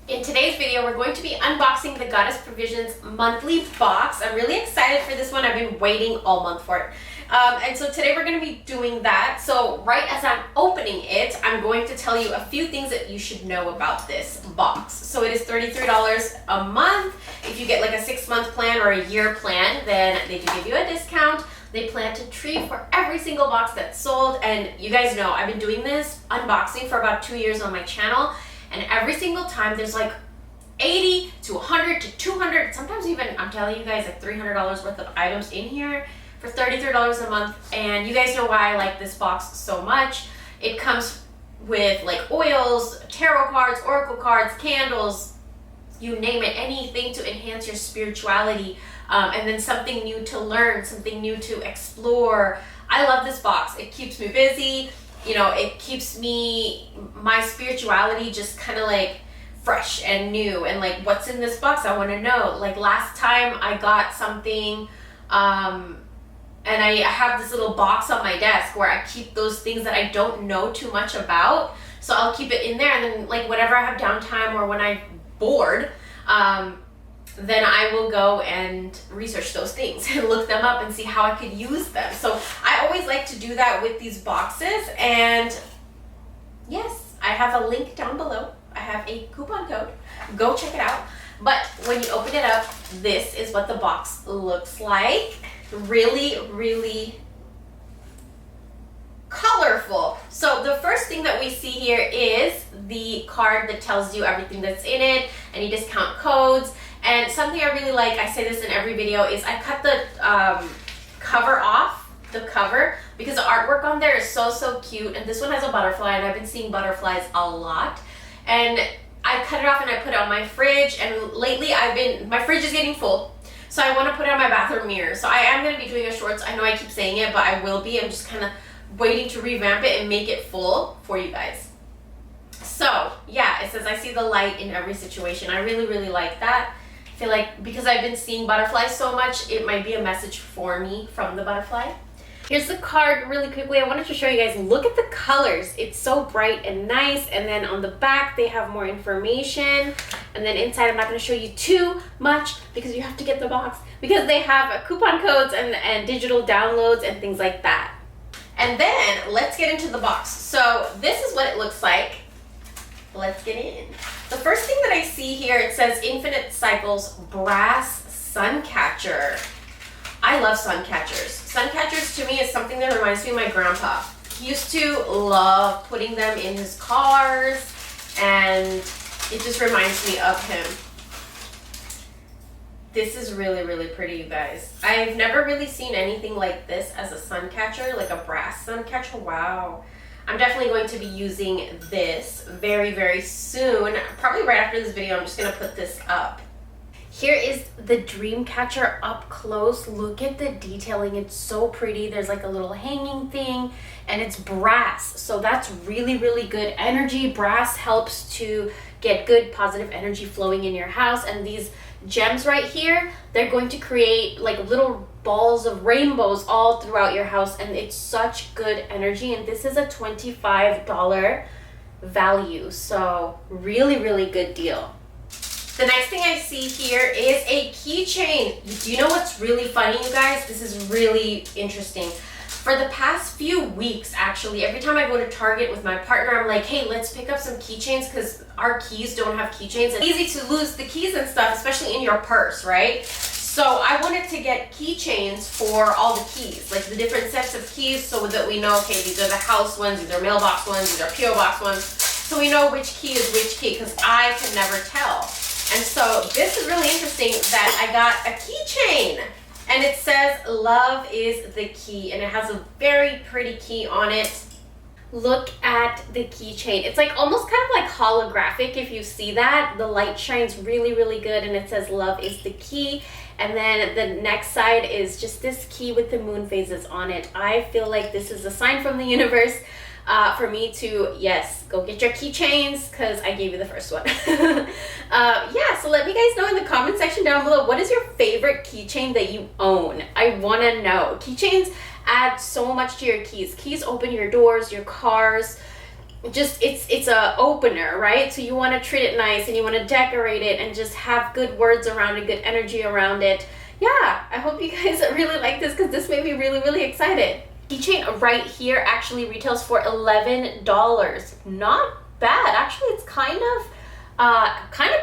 In today's video, we're going to be unboxing the Goddess Provisions monthly box. I'm really excited for this one. I've been waiting all month for it. And so today we're going to be doing that. So right as I'm opening it, I'm going to tell you a few things that you should know about this box. So it is $33 a month. If you get like a 6-month plan or a year plan, then they do give you a discount. They plant a tree for every single box that's sold. And you guys know I've been doing this unboxing for about 2 years on my channel. And every single time there's like 80 to 100 to 200, sometimes even, I'm telling you guys, like $300 worth of items in here for $33 a month. And you guys know why I like this box so much. It comes with like oils, tarot cards, oracle cards, candles, you name it, anything to enhance your spirituality, and then something new to learn, something new to explore. I love this box. It keeps me busy. You know, it keeps my spirituality just kind of like fresh and new, and like, what's in this box? I want to know. Like last time I got something, and I have this little box on my desk where I keep those things that I don't know too much about. So I'll keep it in there, and then like whenever I have downtime or when I'm bored, then I will go and research those things and look them up and see how I could use them. So I always like to do that with these boxes. And yes, I have a link down below. I have a coupon code. Go check it out. But when you open it up, this is what the box looks like. Really, really colorful. So the first thing that we see here is the card that tells you everything that's in it, any discount codes. And something I really like, I say this in every video, is I cut the cover off, the cover, because the artwork on there is so cute. And this one has a butterfly, and I've been seeing butterflies a lot. And I cut it off and I put it on my fridge, and lately my fridge is getting full. So I want to put it on my bathroom mirror. So I am going to be doing a shorts. I know I keep saying it, but I will be. I'm just kind of waiting to revamp it and make it full for you guys. So yeah, it says I see the light in every situation. I really like that. I feel like because I've been seeing butterflies so much, it might be a message for me from the butterfly. Here's the card really quickly. I wanted to show you guys, look at the colors. It's so bright and nice. And then on the back, they have more information. And then inside, I'm not going to show you too much because you have to get the box, because they have coupon codes and digital downloads and things like that. And then let's get into the box. So this is what it looks like. Let's get in. The first thing that I see here, it says Infinite Cycles Brass Suncatcher. I love Suncatchers. Suncatchers to me is something that reminds me of my grandpa. He used to love putting them in his cars, and it just reminds me of him. This is really pretty, you guys. I've never really seen anything like this as a Suncatcher, like a brass Suncatcher. Wow. I'm definitely going to be using this very soon. Probably right after this video, I'm just going to put this up. Here is the dream catcher up close. Look at the detailing. It's so pretty. There's like a little hanging thing, and it's brass. So that's really good energy. Brass helps to get good positive energy flowing in your house. And these gems right here, they're going to create like little balls of rainbows all throughout your house, and it's such good energy. And this is a $25 value, so really good deal. The next thing I see here is a keychain. Do you know what's really funny, you guys? This is really interesting. For the past few weeks, actually, every time I go to Target with my partner, I'm like, hey, let's pick up some keychains, because our keys don't have keychains. It's easy to lose the keys and stuff, especially in your purse, right? So I wanted to get keychains for all the keys, like the different sets of keys, so that we know, okay, these are the house ones, these are mailbox ones, these are PO box ones, so we know which key is which key, because I can never tell. And so this is really interesting that I got a keychain, and it says love is the key, and it has a very pretty key on it. Look at the keychain. It's like almost kind of like holographic. If you see that, the light shines really good, and it says love is the key. And then the next side is just this key with the moon phases on it. I feel like this is a sign from the universe for me to, yes, go get your keychains, because I gave you the first one. Yeah, so let me guys know in the comment section down below, what is your favorite keychain that you own? I want to know. Keychains add so much to your keys. Keys open your doors, your cars, just it's a opener, right? So you want to treat it nice and you want to decorate it and just have good words around it, good energy around it. Yeah, I hope you guys really like this because this made me really, really excited. Keychain right here actually retails for $11. Not bad. Actually, it's kind of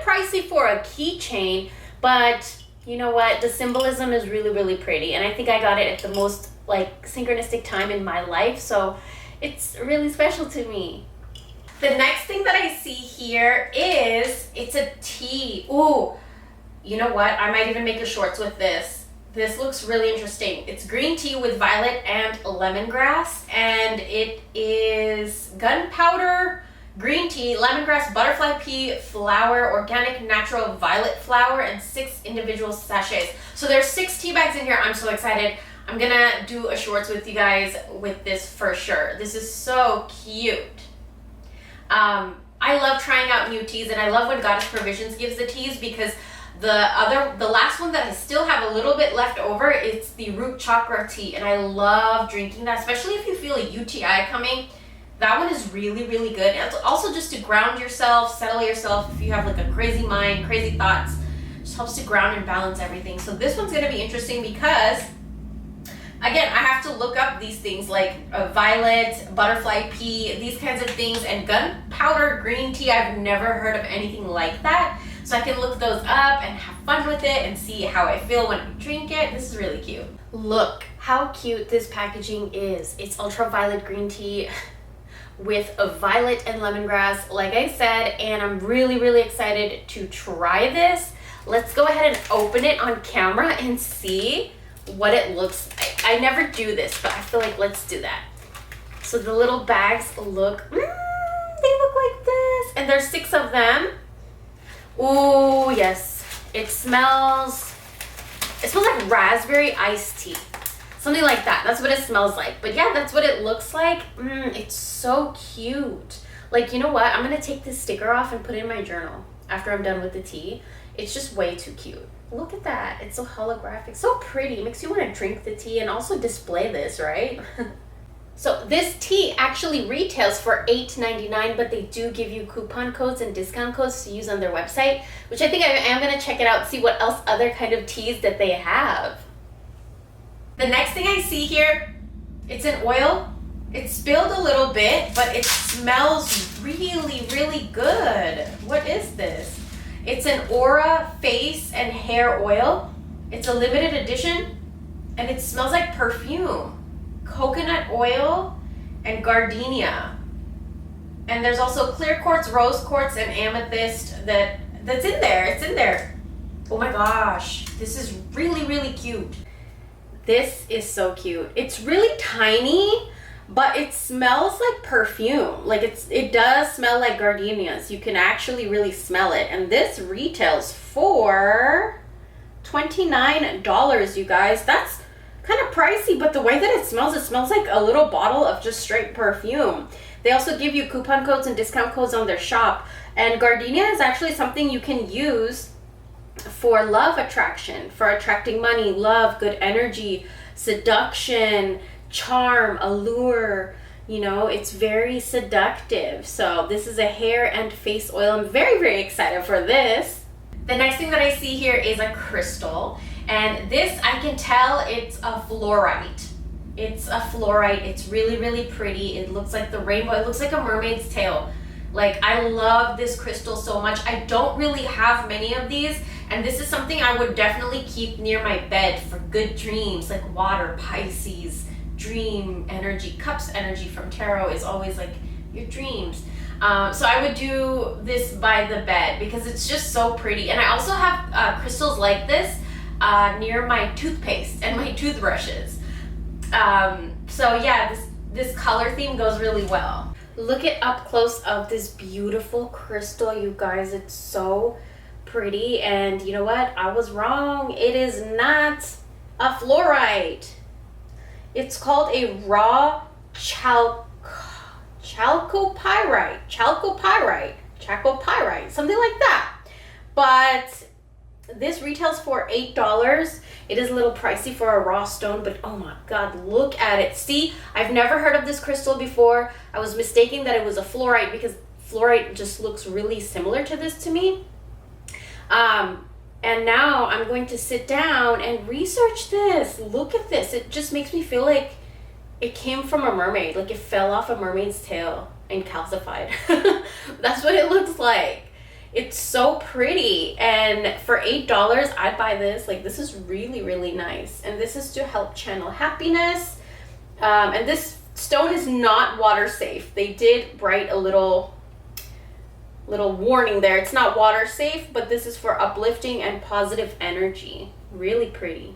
pricey for a keychain, but you know what? The symbolism is really, really pretty, and I think I got it at the most like synchronistic time in my life, so it's really special to me. The next thing that I see here is it's a tea. Ooh, you know what? I might even make a shorts with this. This looks really interesting. It's green tea with violet and lemongrass, and it is gunpowder, green tea, lemongrass, butterfly pea, flower, organic natural violet flower, and 6 individual sachets. So there's 6 tea bags in here. I'm so excited. I'm gonna do a shorts with you guys with this for sure. This is so cute. I love trying out new teas, and I love when Goddess Provisions gives the teas because the last one that I still have a little bit left over, it's the root chakra tea, and I love drinking that, especially if you feel a UTI coming. That one is really, really good. And it's also just to ground yourself, settle yourself if you have like a crazy mind, crazy thoughts. Just helps to ground and balance everything. So this one's gonna be interesting because, again, I have to look up these things like violet, butterfly pea, these kinds of things, and gunpowder green tea. I've never heard of anything like that. So I can look those up and have fun with it and see how I feel when I drink it. This is really cute. Look how cute this packaging is. It's ultraviolet green tea with a violet and lemongrass, like I said, and I'm really, really excited to try this. Let's go ahead and open it on camera and see what it looks like. I never do this, but I feel like let's do that. So the little bags look, they look like this, and there's 6 of them. Ooh, yes. It smells like raspberry iced tea. Something like that. That's what it smells like. But yeah, that's what it looks like. It's so cute. Like, you know what? I'm going to take this sticker off and put it in my journal after I'm done with the tea. It's just way too cute. Look at that. It's so holographic. So pretty. It makes you want to drink the tea and also display this, right? So this tea actually retails for $8.99, but they do give you coupon codes and discount codes to use on their website, which I think I am going to check it out, see what else other kind of teas that they have. The next thing I see here, it's an oil. It's spilled a little bit, but it smells really, really good. What is this? It's an Aura face and hair oil. It's a limited edition, and it smells like perfume. Coconut oil and gardenia. And there's also clear quartz, rose quartz, and amethyst that's in there. It's in there. Oh my gosh. This is really, really cute. This is so cute. It's really tiny, but it smells like perfume. Like it does smell like gardenias. You can actually really smell it. And this retails for $29, you guys. That's kind of pricey, but the way that it smells like a little bottle of just straight perfume. They also give you coupon codes and discount codes on their shop. And gardenia is actually something you can use for love attraction, for attracting money, love, good energy, seduction, charm, allure. You know, it's very seductive. So this is a hair and face oil. I'm very, very excited for this. The next thing that I see here is a crystal. And this, I can tell it's a fluorite. It's a fluorite. It's really, really pretty. It looks like the rainbow. It looks like a mermaid's tail. Like, I love this crystal so much. I don't really have many of these, and this is something I would definitely keep near my bed for good dreams, like water, Pisces, dream energy. Cups energy from tarot is always like your dreams. So I would do this by the bed because it's just so pretty. And I also have crystals like this near my toothpaste and my toothbrushes. So yeah, this color theme goes really well. Look at up close of this beautiful crystal, you guys. It's so pretty. And you know what? I was wrong. It is not a fluorite. It's called a raw chalcopyrite, something like that. But This retails for $8. It is a little pricey for a raw stone, but oh my god, look at it. See, I've never heard of this crystal before. I was mistaken that it was a fluorite because fluorite just looks really similar to this to me. And now I'm going to sit down and research this. Look at this. It just makes me feel like it came from a mermaid, like it fell off a mermaid's tail and calcified. That's what it looks like. It's so pretty, and for $8 I'd buy this. Like, this is really, really nice, and this is to help channel happiness. And this stone is not water safe. They did write a little warning there. It's not water safe, but this is for uplifting and positive energy. Really pretty.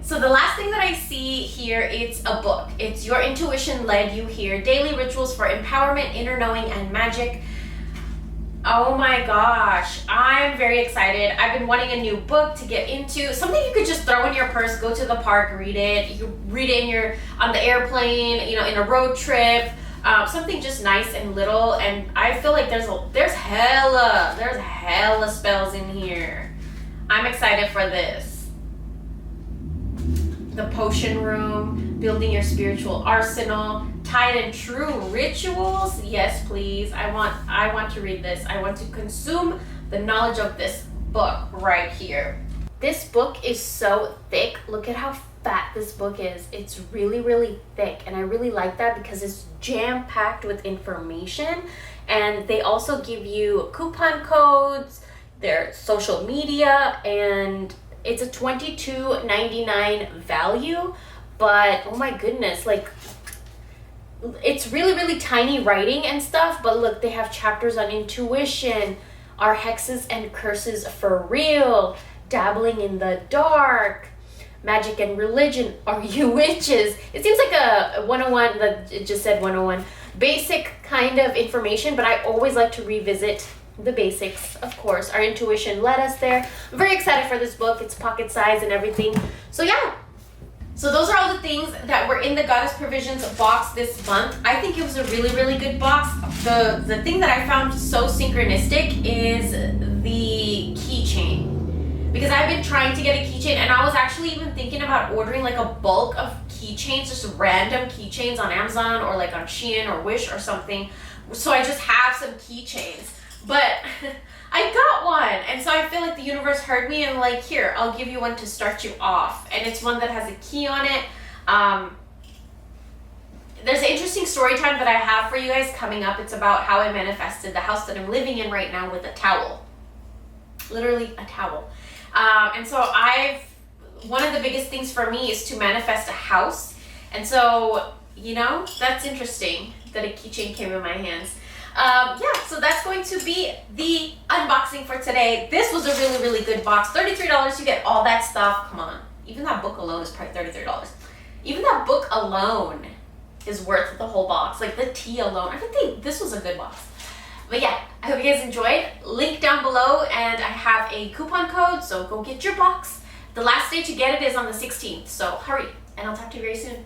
So the last thing that I see here, it's a book. It's Your Intuition Led You Here, Daily Rituals for Empowerment, Inner Knowing, and Magic. Oh my gosh, I'm very excited. I've been wanting a new book to get into. Something you could just throw in your purse, go to the park, read it. You read it on the airplane, in a road trip. Something just nice and little, and I feel like there's hella spells in here. I'm excited for this. The potion room, building your spiritual arsenal, tried and true rituals. Yes, please. I want to read this. I want to consume the knowledge of this book right here. This book is so thick. Look at how fat this book is. It's really, really thick, and I really like that because it's jam-packed with information. And they also give you coupon codes, their social media, and it's a $22.99 value. But oh my goodness, like, it's really, really tiny writing and stuff, but look, they have chapters on intuition, are hexes and curses for real, dabbling in the dark, magic and religion, are you witches? It seems like a 101, that it just said 101, basic kind of information, but I always like to revisit the basics. Of course, our intuition led us there. I'm very excited for this book. It's pocket size and everything. So yeah. So those are all the things that were in the Goddess Provisions box this month. I think it was a really, really good box. The thing that I found so synchronistic is the keychain. Because I've been trying to get a keychain, and I was actually even thinking about ordering like a bulk of keychains, just random keychains on Amazon or like on Shein or Wish or something. So I just have some keychains. But I got one, and so I feel like the universe heard me and like, here, I'll give you one to start you off. And it's one that has a key on it. There's an interesting story time that I have for you guys coming up. It's about how I manifested the house that I'm living in right now with a towel. Literally a towel. And so one of the biggest things for me is to manifest a house. And so, that's interesting that a keychain came in my hands. So that's going to be the unboxing for today. This was a really, really good box. $33, you get all that stuff. Come on. Even that book alone is probably $33. Even that book alone is worth the whole box. Like the tea alone. I think this was a good box. But yeah, I hope you guys enjoyed. Link down below, and I have a coupon code, so go get your box. The last day to get it is on the 16th, so hurry, and I'll talk to you very soon.